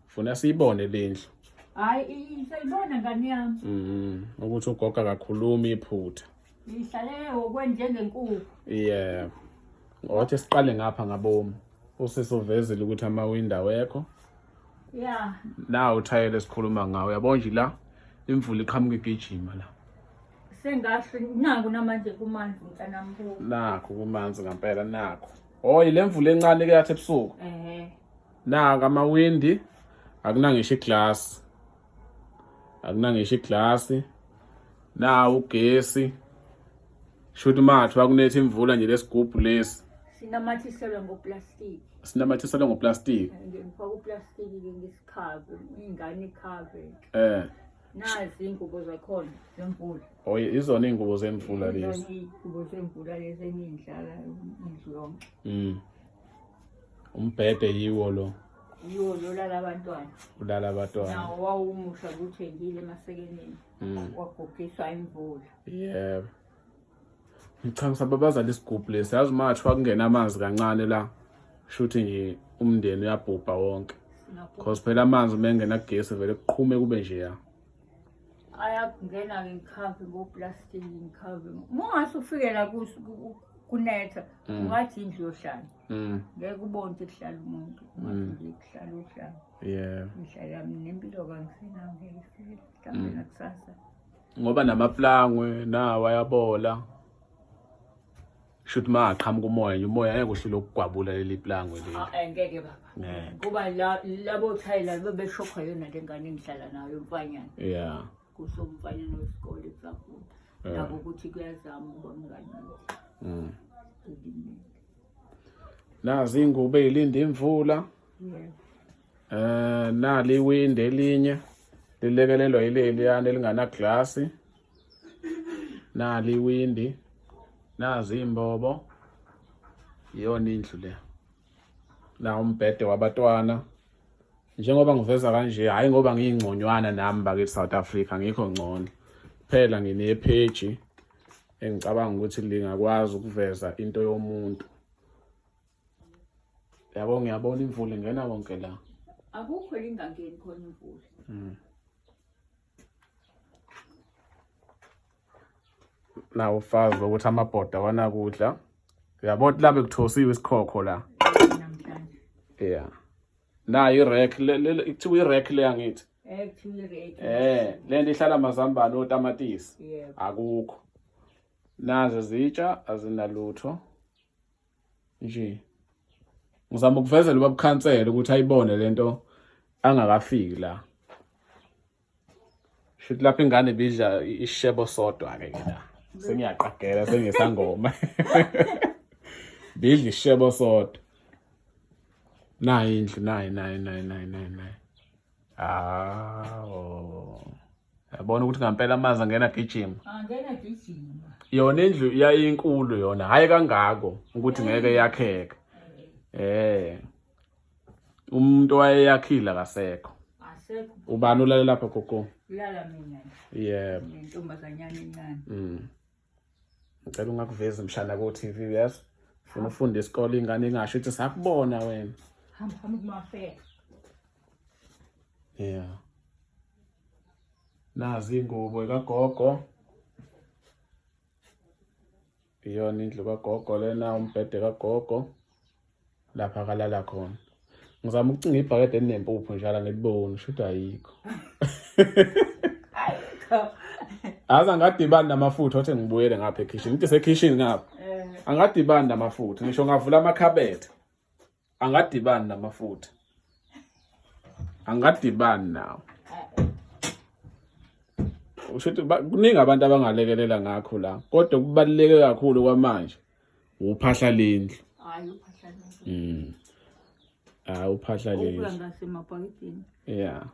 Funa siyibone lendlu. Hayi sayibona ngani yami. Ukuthi ugoga kakhuluma iphutha. Ihlale okwenjengenkukhu. Yeah. Othi siqale ngapha ngabomu. Usesovezile ukuthi amawindi awekho. Yeah. Nawu uthayele sikhuluma ngawo. Yabona nje la imvula iqhamuka igijima la. Sengahle naku namanje kumanzi mntanamkhulu. Nakho kumanzi ngempela nakho. Le mvula encane ke yathi ebusuku. Naka amawindi akunangisho iglass. Akunangisho iglass. Na ugesi. Shothi mathu akunethe imvula nje lesigubhu lesi. Sinamathiselwe ngoplastic. Sinamathiselwe ngoplastic. Ngifaka uplastic ke ngesikhave, ingane ikhave. Nazi ingubo zakhona zemvula. Izona ingubo zemvula lezi. Izona ingubo zemvula lezi engidlala indlu yonke. Umbhede yiwo lo. Yiwo lo lala abantwana. Ulala abantwana. Nawo wawumusha kuthengile emasekeneni. Wagogiswa imvula. Yebo. Ngicabanga sababaza lesigubhu lesi yazi mathu akungena amanzi kancane la. Shuthi nje umndeni uyabhubha wonke. Because phela amanzi mengena kugesi vele kuqhume kube nje ya. Ayakungena ke ngikhave ngoplastic ngikhave. Mongase ufike la kunetha ungathi indlu yohlala. Ngeke ubone ukuthi kuhlala umuntu. Ungathi kuhlala uhlala. Yeah. Ngihlala nempilo kangisena ngeke mhlambe nakusasa. Ngoba namaplangwe nawa yabola. Shothi maqhamuka umoya ngeke uhlule ukugwabula leli plangwe leli. Ngeke baba. Kuba labo thayela bebeshopha yona lengane engihlala nayo umfanyana. Yeah. Kusomfanyana wesikole sakho. Nabo ukuthi kuyazama ukuba ngani. Nazi ingubo ezilinda imvula. Nali iwindi elinye lilekelelwa yileli yana elingana glass. Nali iwindi. Nazi imbobo. Iyona indlu le. Na umbhede wabantwana. Njengoba ngiveza kanje hayi ngoba ngiyingconywana nami bakithi South Africa ngikho ngcono. Phela ngine page engicabanga ukuthi lingakwazi ukuveza into yomuntu. Yabo ngiyabona imvula ingena konke la. Akukho lingangeni khona imvula. Na ufazi ukuthi amabhoda wana kudla. Uyabona la bekuthosiwe isikhokho la. Namhlanje. Yeah. Na i-rack kuthiwa i-rack le yangithi. Kuthiwa i-rack. Lento ihlala amazambane otamatisi. Yebo. Akukho. Nazo zitsha azinalutho. Nje. Ngizama ukuvezela ubabukhansela ukuthi ayibone lento angakafiki la. Shothi lapha ingane bidla ishebo sodwa ke la. Sengiyaqagela sengisangoma. Bidla ishebo sodwa. Nayi indlu nayi. Yabona ukuthi ngempela amanzi angena gijima. Angena gijima. Yona indlu yayinkulu yona hayi kangako ukuthi ngeke yakheka. Umuntu wayeyakhila kasekho. Asekho. Ubani ulala lapha gogo? Ulala mina. Yebo. Intombazanyana encane. Ngicela ungakuveza mshana ku TV yes. Ufuna ufunda isikole ingane engasho ukuthi sakubona wena. Hamba kumafela. Yeah. Nazi ingubo kagogo. Iyona indlu kagogo lena umbhede kagogo. Lapha kalala khona. Ngizama ukucinga ibhakede enempuphu njalo ngilibone shothi ayikho. Ayikho. Angadibani namafutha othi ngibuyele ngapha ekitchen. Ngithi sekitchen ngapha. Angadibani namafutha. Ngisho ngavula amakhabethe. Angadibani namafutha. Angadibani nawo. Ushithi kuningi abantu abangalekelela ngakho la. Kodwa kubaluleke kakhulu kwamanje uphahla lendlu. Hayi uphahla lendlu. Uphahla lendlu. Ukuya ngasemabhakidini. Yeah.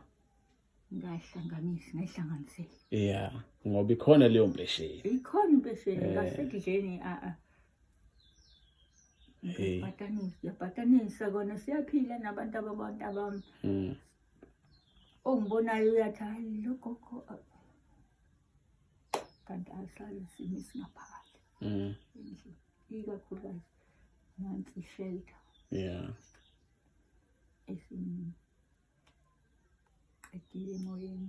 Ngayihlanganise. Yeah. Ngoba ikhona leyo mpesheni. Ikhona impesheni ngasekudleni Yapatanisa kona siyaphila nabantu abami. Ongibonayo uyathi hayi lokho kanti asazi isimo singaphakathi. Ikakhulukazi nansi shelter. Yeah. ngishadile emoyeni.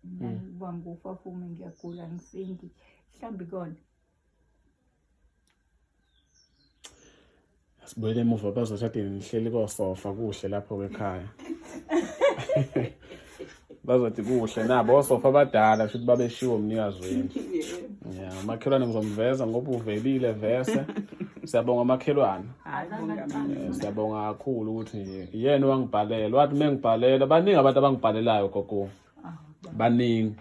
Ukuba ngufafume ngiyagula ngisindi. Mhlambi kona. Sibuyele emuva bazoshadile nihleli kosofa kuhle lapho ekhaya. Bazothi kuhle nabo osofa abadala futhi babeshiwo umnikazi wendlu. Yeah, umakhelwane ngizomveza ngoba uvelile vese. Siyabonga umakhelwane. Siyabonga kakhulu ukuthi nje yena owangibhalela. Wathi mengibhalela baningi abantu abangibhalelayo gogo. Baningi.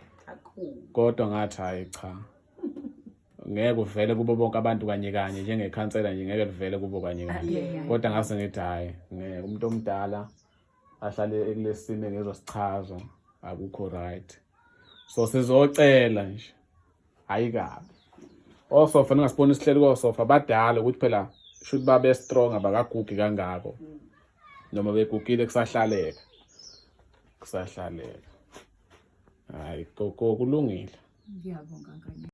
Kodwa ngathi hayi cha. Ngeke uvele kubo bonke abantu kanye kanye njengekhansela nje ngeke livele kubo kanye kanye. Kodwa ngase ngithi hayi ngeke umuntu omdala ahlale ekulesimo ngezosichaza akukho right. So sizocela nje. Hayi kabi. Osofa ningasiboni isihleli kosofa badala ukuthi phela should babe strong abakagugi kangako. Noma begugile kusahlaleka. Kusahlaleka. Hayi gogo kulungile. Ngiyabonga ngane.